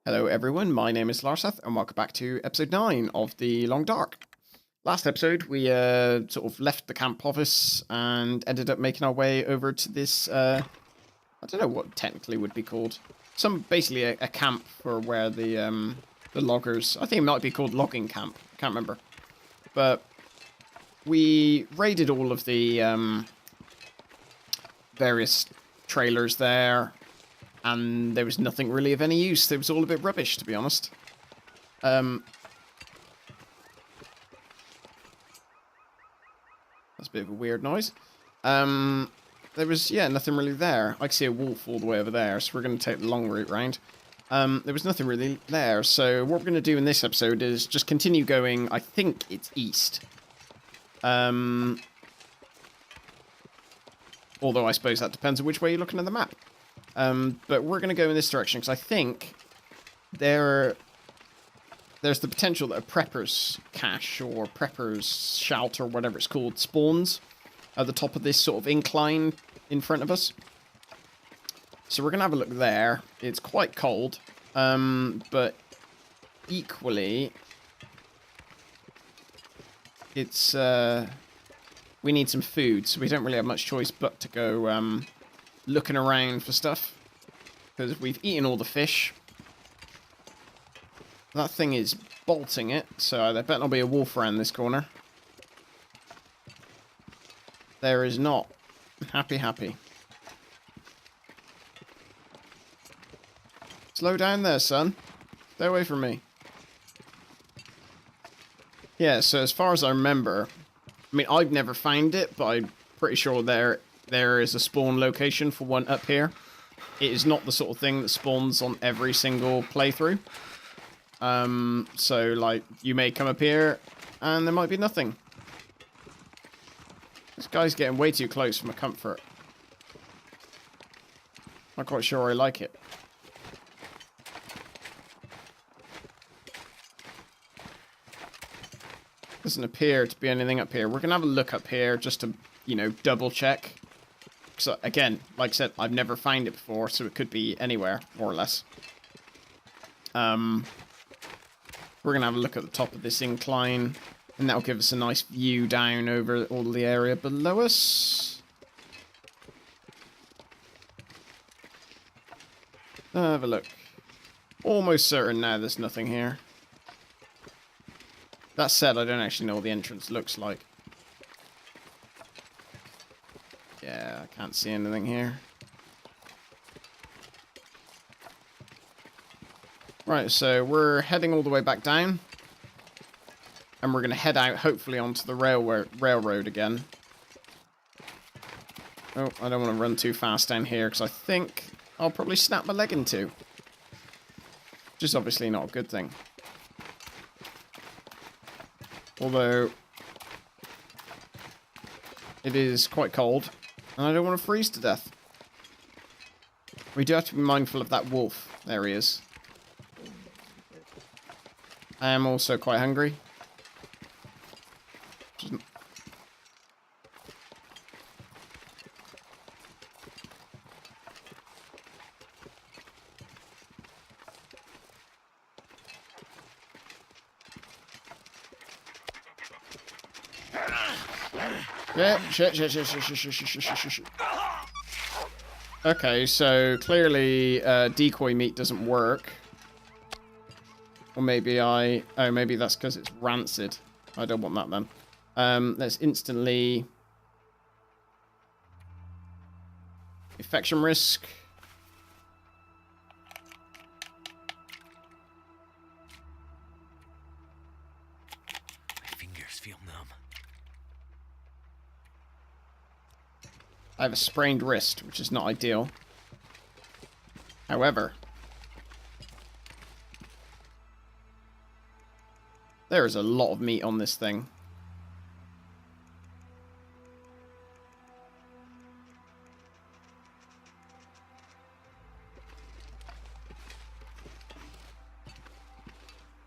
Hello everyone, my name is Larseth and welcome back to episode 9 of The Long Dark. Last episode we sort of left the camp office and ended up making our way over to this, I don't know what technically would be called. Basically a camp for where the loggers, I think it might be called logging camp, I can't remember. But we raided all of the various trailers there. And there was nothing really of any use. It was all a bit rubbish, to be honest. That's a bit of a weird noise. There was, nothing really there. I can see a wolf all the way over there, so we're going to take the long route round. There was nothing really there, so what we're going to do in this episode is just continue going, I think it's east. Although I suppose that depends on which way you're looking at the map. But we're going to go in this direction, because I think there's the potential that a prepper's cache, or prepper's shelter, or whatever it's called, spawns at the top of this sort of incline in front of us. So we're going to have a look there. It's quite cold, but equally, it's, we need some food, so we don't really have much choice but to go, looking around for stuff, because we've eaten all the fish. That thing is bolting it, so there better not be a wolf around this corner. There is not. Happy. Slow down there, son. Stay away from me. Yeah, so as far as I remember, I mean, I've never found it, but I'm pretty sure there is a spawn location for one up here. It is not the sort of thing that spawns on every single playthrough. So, like, you may come up here, and there might be nothing. This guy's getting way too close for my comfort. Not quite sure I like it. Doesn't appear to be anything up here. We're going to have a look up here just to, you know, double check. So, again, like I said, I've never found it before, so it could be anywhere, more or less. We're going to have a look at the top of this incline, and that'll give us a nice view down over all the area below us. Have a look. Almost certain now there's nothing here. That said, I don't actually know what the entrance looks like. Yeah, I can't see anything here. Right, so we're heading all the way back down. And we're going to head out, hopefully, onto the railroad again. Oh, I don't want to run too fast down here, because I think I'll probably snap my leg in two. Which is obviously not a good thing. Although, it is quite cold. And I don't want to freeze to death. We do have to be mindful of that wolf. There he is. I am also quite hungry. Yeah, shit. Okay, so clearly decoy meat doesn't work. Or maybe maybe that's because it's rancid. I don't want that then. Let's instantly... Infection risk. My fingers feel numb. I have a sprained wrist, which is not ideal. However, there is a lot of meat on this thing.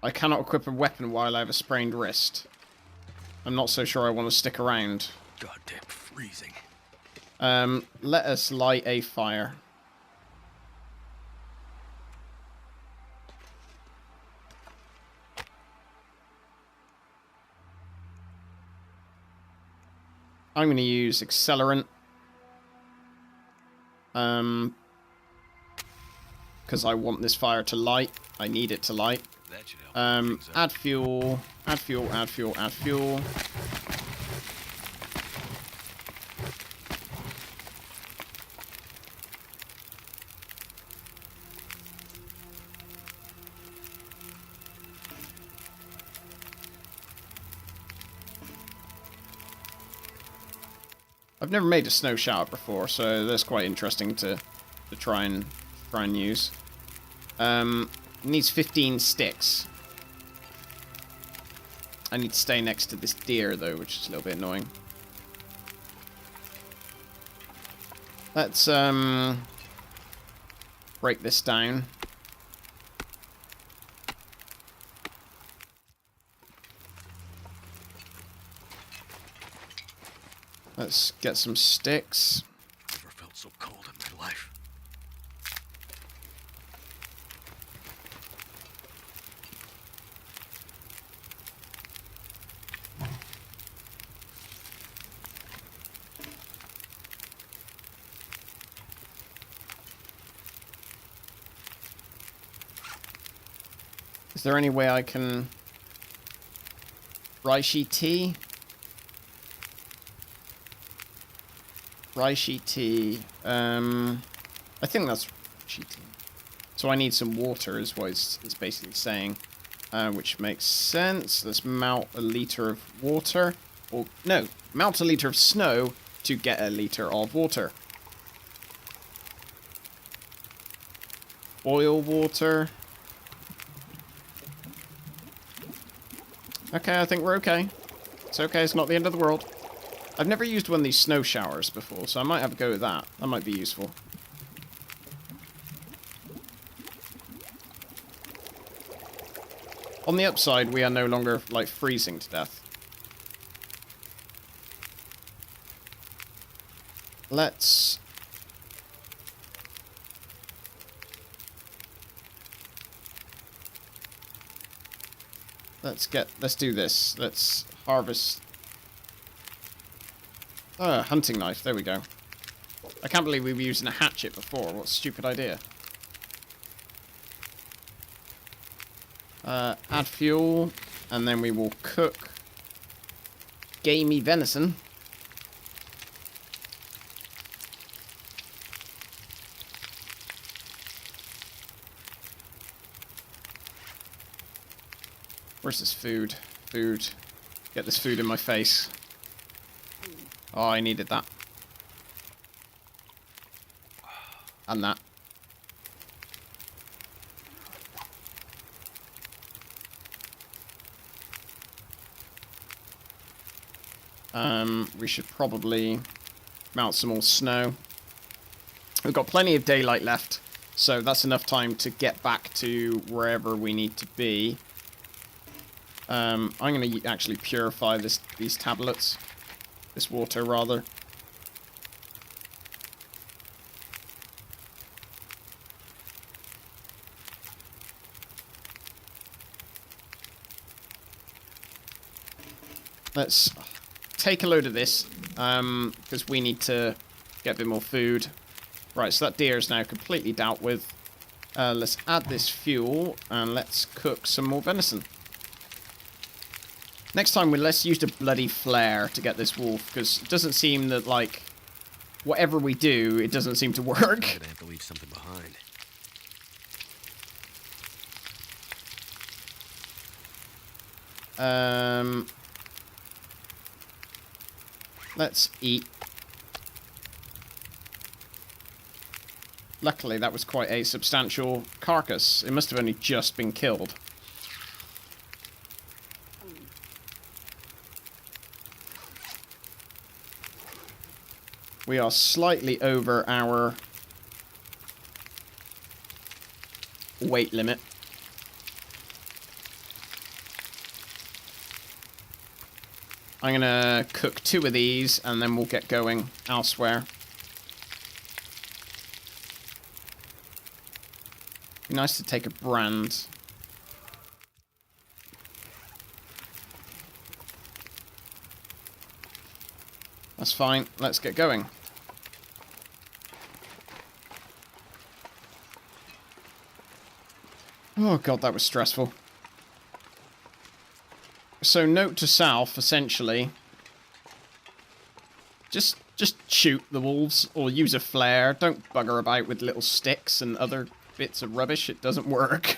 I cannot equip a weapon while I have a sprained wrist. I'm not so sure I want to stick around. Goddamn freezing. Let us light a fire. I'm going to use accelerant. Because I want this fire to light. I need it to light. That should help things up. Add fuel. Add fuel, add fuel, add fuel. I've never made a snow shower before, so that's quite interesting to try and use. It needs 15 sticks. I need to stay next to this deer though, which is a little bit annoying. Let's break this down. Let's get some sticks. Never felt so cold in my life. Is there any way I can... Reishi tea? Reishi tea. I think that's Reishi tea. So I need some water is what it's basically saying. Which makes sense. Let's melt a liter of water. Or, no, melt a liter of snow to get a liter of water. Boil water. Okay, I think we're okay. It's okay, it's not the end of the world. I've never used one of these snow showers before, so I might have a go at that. That might be useful. On the upside, we are no longer, like, freezing to death. Let's do this. Let's harvest. Hunting knife. There we go. I can't believe we were using a hatchet before. What a stupid idea. Add fuel, and then we will cook gamey venison. Where's this food? Food. Get this food in my face. Oh, I needed that. And that. We should probably mount some more snow. We've got plenty of daylight left, so that's enough time to get back to wherever we need to be. I'm going to actually purify these tablets. This water, rather. Let's take a load of this, because we need to get a bit more food. Right, so that deer is now completely dealt with. Let's add this fuel, and let's cook some more venison. Next time, let's use the bloody flare to get this wolf, because it doesn't seem that, like, whatever we do, it doesn't seem to work. I'm gonna have to leave something behind. Let's eat. Luckily, that was quite a substantial carcass. It must have only just been killed. We are slightly over our weight limit. I'm gonna cook 2 of these and then we'll get going elsewhere. Be nice to take a brand. That's fine. Let's get going. Oh god, that was stressful. So note to self, essentially, just shoot the wolves or use a flare. Don't bugger about with little sticks and other bits of rubbish. It doesn't work.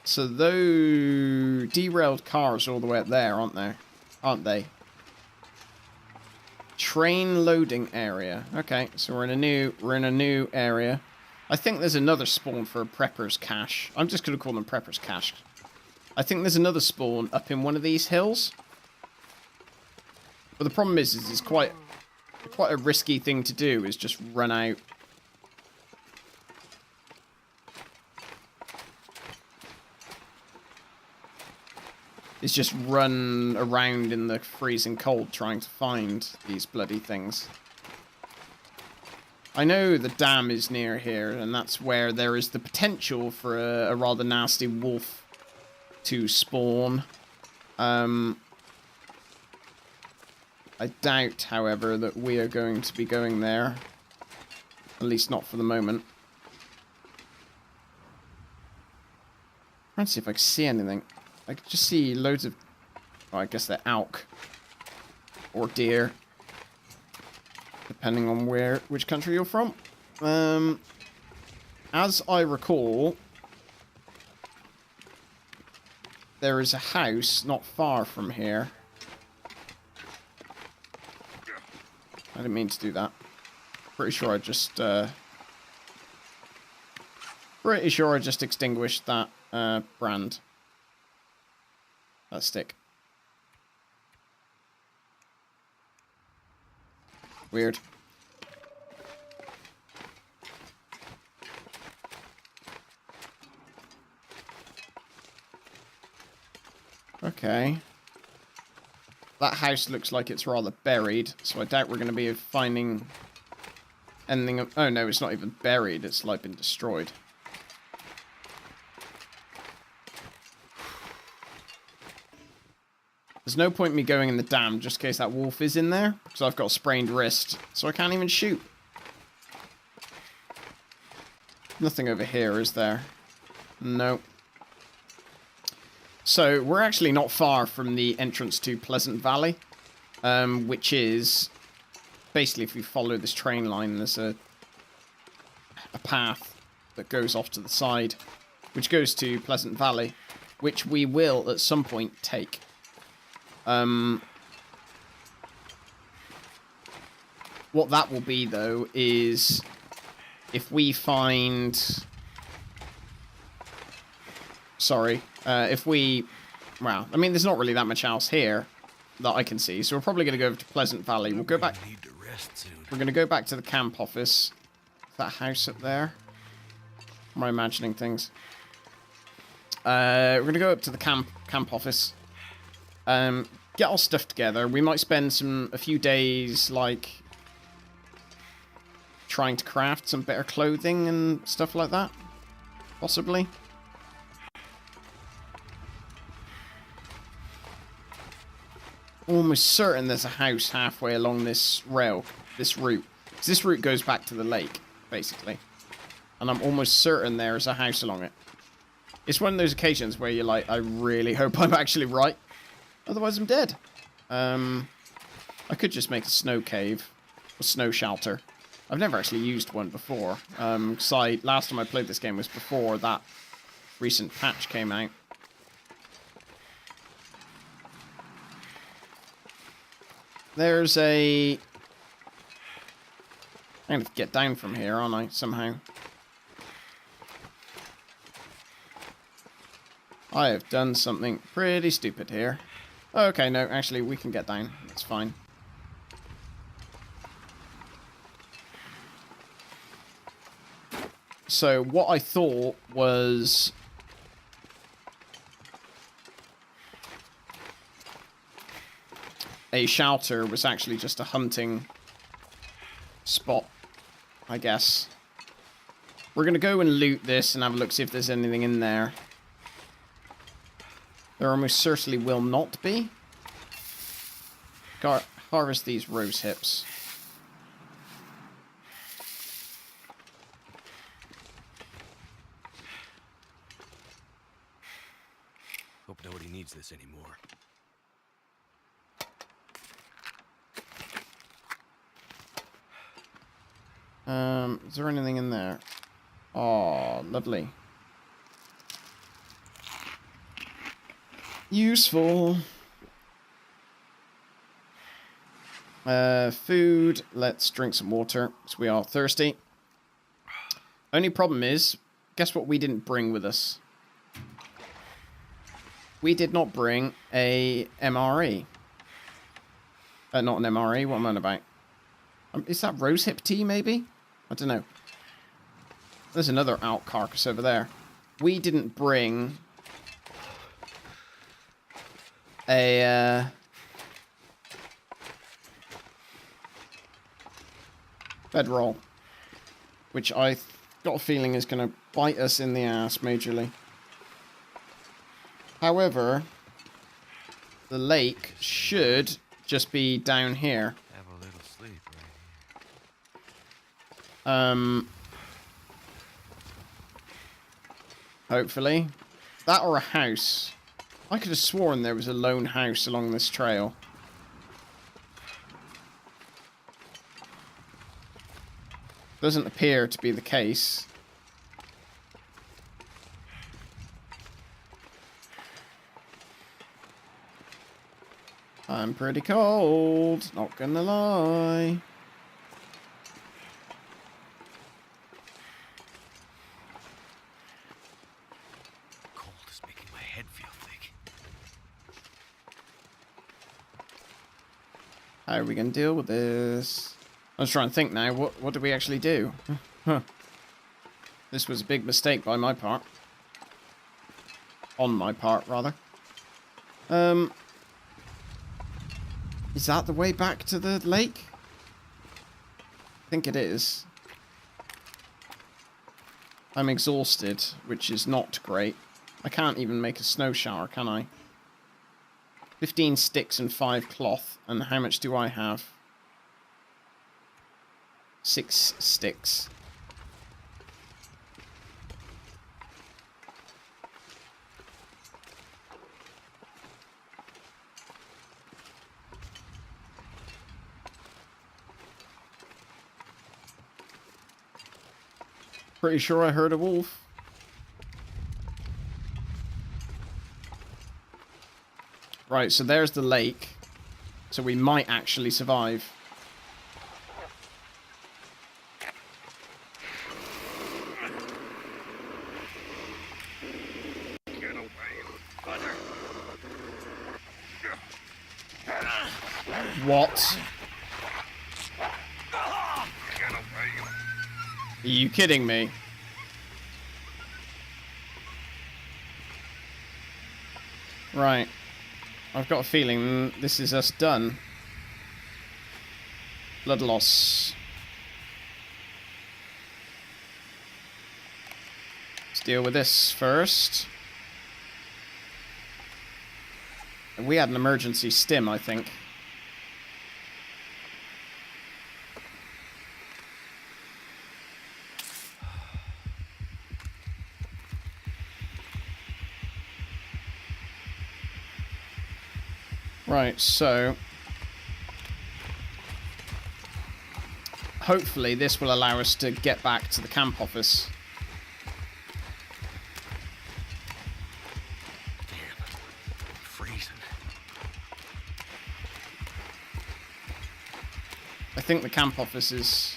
So those derailed cars are all the way up there, aren't they? Aren't they? Train loading area. Okay, so we're in a new area. I think there's another spawn for a prepper's cache. I'm just gonna call them prepper's cache. I think there's another spawn up in one of these hills. But the problem is it's quite a risky thing to do, is just run out. Is just run around in the freezing cold trying to find these bloody things. I know the dam is near here, and that's where there is the potential for a rather nasty wolf to spawn. I doubt, however, that we are going to be going there. At least not for the moment. I'm trying to see if I can see anything. I can just see loads of... Oh, I guess they're elk. Or deer. Depending on which country you're from. As I recall, there is a house not far from here. I didn't mean to do that. Pretty sure I just extinguished that brand. That stick. Weird. Okay. That house looks like it's rather buried, so I doubt we're going to be finding anything of... Oh no, it's not even buried, it's like been destroyed. There's no point in me going in the dam just in case that wolf is in there, because I've got a sprained wrist, so I can't even shoot. Nothing over here, is there? No. So, we're actually not far from the entrance to Pleasant Valley, which is... Basically, if you follow this train line, there's a path that goes off to the side, which goes to Pleasant Valley, which we will, at some point, take. What that will be, though, is if we find... Sorry. If we... Well, I mean, there's not really that much else here that I can see, so we're probably going to go over to Pleasant Valley. We'll go back... We're going to go back to the camp office. That house up there. Am I imagining things? We're going to go up to the camp office. Get our stuff together. We might spend a few days, like, trying to craft some better clothing and stuff like that. Possibly. Almost certain there's a house halfway along this route. This route goes back to the lake, basically. And I'm almost certain there's a house along it. It's one of those occasions where you're like, I really hope I'm actually right. Otherwise I'm dead. I could just make a snow cave. A snow shelter. I've never actually used one before. Last time I played this game was before that recent patch came out. There's a... I'm going to get down from here, aren't I, somehow? I have done something pretty stupid here. Okay, no, actually, we can get down. That's fine. So, what I thought was... a shelter was actually just a hunting spot, I guess. We're going to go and loot this and have a look, see if there's anything in there. There almost certainly will not be. Harvest these rose hips. Hope nobody needs this anymore. Is there anything in there? Oh, lovely. Useful. Food. Let's drink some water, because we are thirsty. Only problem is, guess what we didn't bring with us? We did not bring a MRE. Not an MRE, what am I on about? Is that rosehip tea, maybe? I don't know. There's another out carcass over there. We didn't bring a bedroll, which I got a feeling is going to bite us in the ass majorly. However, the lake should just be down here. Have a little sleep right here. Hopefully. That or a house. I could have sworn there was a lone house along this trail. Doesn't appear to be the case. I'm pretty cold, not gonna lie. Cold is making my head feel thick. How are we gonna deal with this? I was trying to think now, what did we actually do? Huh. This was a big mistake by my part. On my part, rather. Is that the way back to the lake? I think it is. I'm exhausted, which is not great. I can't even make a snow shower, can I? 15 sticks and 5 cloth. And how much do I have? 6 sticks. Pretty sure I heard a wolf. Right, so there's the lake. So we might actually survive. What? Are you kidding me? Right. I've got a feeling this is us done. Blood loss. Let's deal with this first. We had an emergency stim, I think. Right, so hopefully this will allow us to get back to the camp office. Damn, I'm freezing. I think the camp office is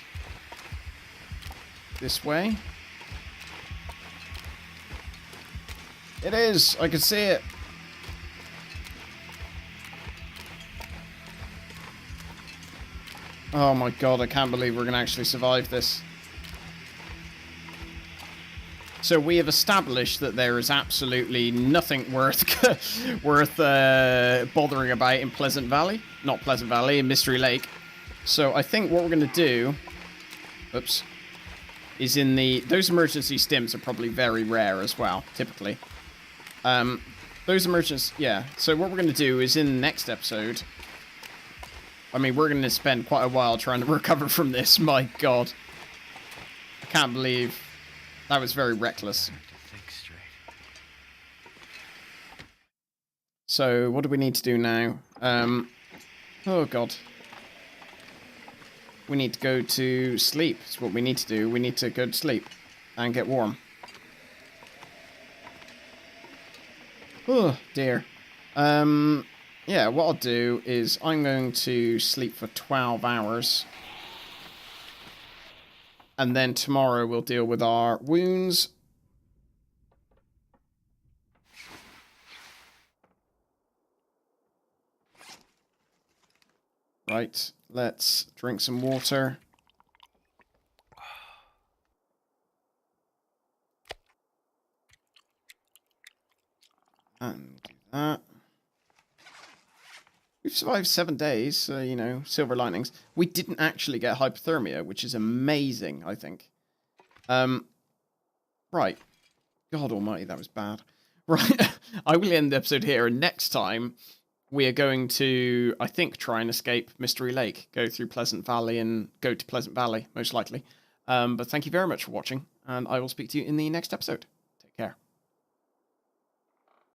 this way. It is! I can see it! Oh my god, I can't believe we're going to actually survive this. So we have established that there is absolutely nothing worth bothering about in Pleasant Valley. Not Pleasant Valley, in Mystery Lake. So I think what we're going to do... Oops. Is in the... Those emergency stims are probably very rare as well, typically. those emergencies, yeah. So what we're going to do is in the next episode, I mean, we're going to spend quite a while trying to recover from this. My God. I can't believe that was very reckless. Think straight. So what do we need to do now? Oh, God. We need to go to sleep. That's what we need to do. We need to go to sleep and get warm. Oh, dear. Yeah, what I'll do is I'm going to sleep for 12 hours. And then tomorrow we'll deal with our wounds. Right, let's drink some water. And do that. We've survived 7 days, so, you know, silver linings. We didn't actually get hypothermia, which is amazing, I think. Right. God almighty, that was bad. Right, I will end the episode here, and next time we are going to, I think, try and escape Mystery Lake, go through Pleasant Valley and go to Pleasant Valley, most likely. But thank you very much for watching, and I will speak to you in the next episode.